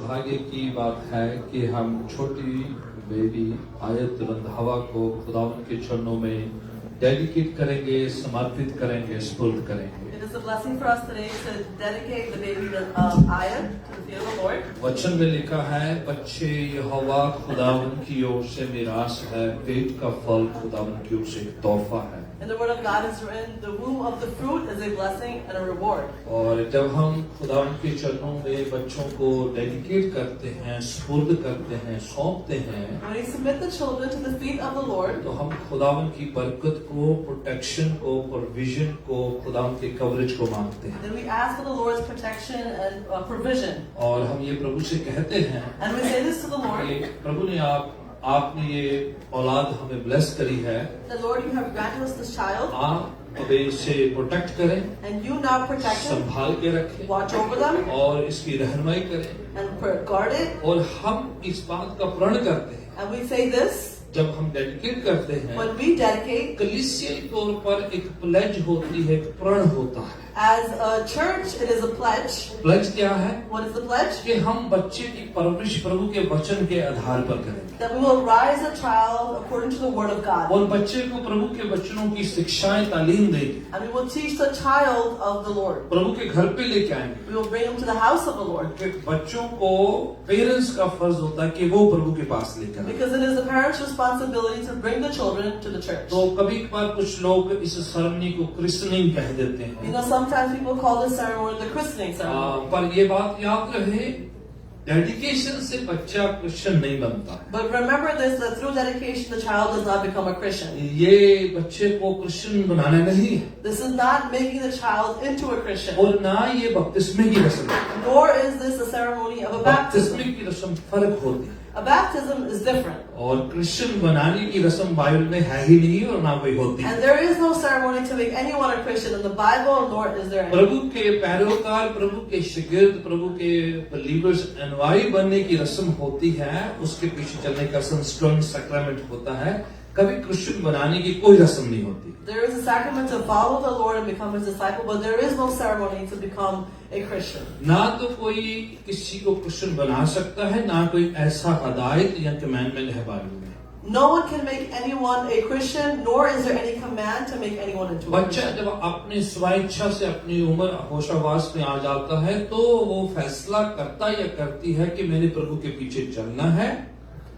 सौभाग्य की बात है कि हम छोटी बेबी आयत रंधावा को खुदावन के चरणों में डेडिकेट करेंगे, समर्पित करेंगे, स्पुर्द करेंगे। It is a blessing for us today to dedicate the baby Ayat to the feet of the Lord. वचन में लिखा है, बच्चे यहोवा खुदावन की ओर से मिरास है, पेट का फल खुदावन की ओर से एक तोहफा है। In the word of God is written, the womb of the fruit is a blessing and a reward. और जब हम खुदावन के चरणों में बच्चों को डेडिकेट करते हैं, स्पुर्द करते हैं, सौंपते हैं, When we submit the children to the feet of the Lord, तो हम खुदावन की बरकत को, प्रोटेक्शन को, प्रोविजन को, खुदावन के कवरेज को मांगते हैं। then we ask for the Lord's protection and provision. और हम ये प्रभु से कहते हैं And we say this to the Lord, कि प्रभु ने आपने ये औलाद हमें ब्लेस करी है, that Lord, you have granted us this child, आप अब इसे प्रोटेक्ट करें, and you now protect him, संभाल के रखें watch over them, और इसकी रहनुमाई करें। and guard it. और हम इस बात का प्रण करते हैं, And we say this, जब हम डेडिकेट करते हैं, when we dedicate, कलीसियाई तौर पर एक प्लेज होती है, एक प्रण होता है। as a church, it is a pledge. Pledge क्या है? What is the pledge? कि हम बच्चे की परवरिश प्रभु के वचन के आधार पर करें That we will raise a child according to the word of God. और बच्चे को प्रभु के वचनों की शिक्षाएं तालीम देंगे, And we will teach the child of the Lord. प्रभु के घर पे लेके आएंगे। We will bring him to the house of the Lord. कि बच्चों को पेरेंट्स का फर्ज होता है कि वो प्रभु के पास लेकर आए। Because it is the parents' responsibility to bring the children to the church. तो कभी कभार कुछ लोग इस सेरेमनी को क्रिश्चनिंग कह देते You हैं, know, sometimes people call this ceremony the christening ceremony. पर ये बात याद रहे, डेडिकेशन से बच्चा क्रिश्चियन नहीं बनता है। But remember this, that through dedication the child does not become a Christian. ये बच्चे को क्रिश्चियन बनाना नहीं है, This is not making the child into a Christian. और ना ये बपतिस्मे की रस्म है। Nor is this a ceremony of a baptism. बपतिस्मे की रस्म फर्क होती है, A baptism is different. और क्रिश्चियन बनाने की रस्म बाइबल में है ही नहीं और ना कोई होती है। And there is no ceremony to make anyone a Christian in the Bible, nor is there any. प्रभु के पैरोकार, प्रभु के शागिर्द, प्रभु के बिलीवर्स अनुयायी बनने की रस्म होती है, उसके पीछे चलने का संस्करण सैक्रामेंट होता है। कभी क्रिश्चियन बनाने की कोई रस्म नहीं होती। There is a sacrament to follow the Lord and become His disciple, but there is no ceremony to become a Christian. ना तो कोई किसी को क्रिश्चियन बना सकता है, ना कोई ऐसा हदायत या कमांडमेंट है बाइबल में। No one can make anyone a Christian, nor is there any command to make anyone into a बच्चा Christian. जब अपनी स्वेच्छा से अपनी उम्र होशावास में आ जाता है, तो वो फैसला करता या करती है कि मैंने प्रभु के पीछे चलना है।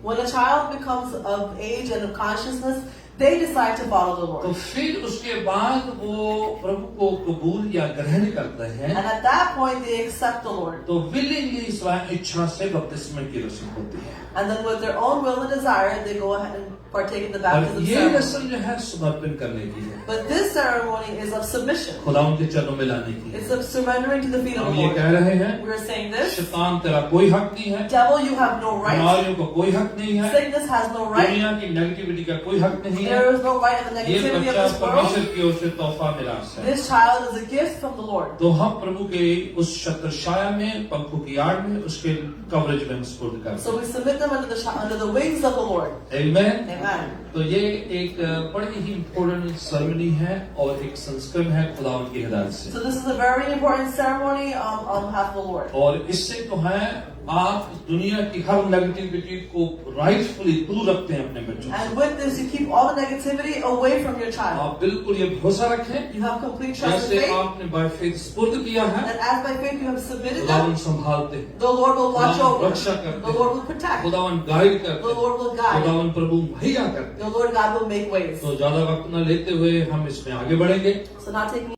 When a child becomes of age and of consciousness, they decide to follow the तो Lord. फिर उसके बाद वो प्रभु को कबूल या ग्रहण करते हैं, And at that point, they accept the Lord. तो विलिंगली स्व इच्छा से बपतिस्मे की रस्म होती है। And then with their own will and desire, they go ahead and partake in the और baptism ये ceremony. रस्म जो है समर्पण करने की है, But this ceremony is of submission. खुदा उनके चरणों में लाने की है। It's of surrendering to the feet of हम the ये Lord. कह रहे हैं, We're saying this. शैतान तेरा कोई हक नहीं है, Devil, you have no right. बीमारियों को कोई हक नहीं है, Sickness has no right. दुनिया की नेगेटिविटी का कोई हक नहीं है। There is no right of the ये negativity बच्चा of this world. परमेश्वर की ओर से तोहफा मिरास है। This child is a gift from the Lord. तो हम प्रभु के उस छत्रछाया में, पंखों की आड़ में, उसके कवरेज में हम स्पुर्द करते So we submit them under the wings of the Lord. हैं। आमेन। Amen. तो ये एक बड़ी ही इम्पोर्टेंट सेरेमनी है और एक संस्करण है खुदावन की हिदायत से। So this is a very important ceremony on behalf of the Lord. और इससे तो है आप दुनिया की हर नेगेटिविटी को राइटफुली दूर रखते हैं अपने बच्चों से। And with this, you keep all the negativity away from your child. आप बिल्कुल ये भरोसा रखें, You have complete trust जैसे and faith. आपने बाय फेथ स्पुर्द किया है, That as by faith you have submitted खुदावन them, संभालते हैं, the Lord will watch खुदावन over. रक्षा करते The हैं, Lord will protect. खुदावन गाइड करते The हैं, Lord will guide. खुदावन प्रभु मुहैया करते हैं। The Lord God will make ways. तो ज्यादा वक्त न लेते हुए हम इसमें आगे बढ़ेंगे। So not taking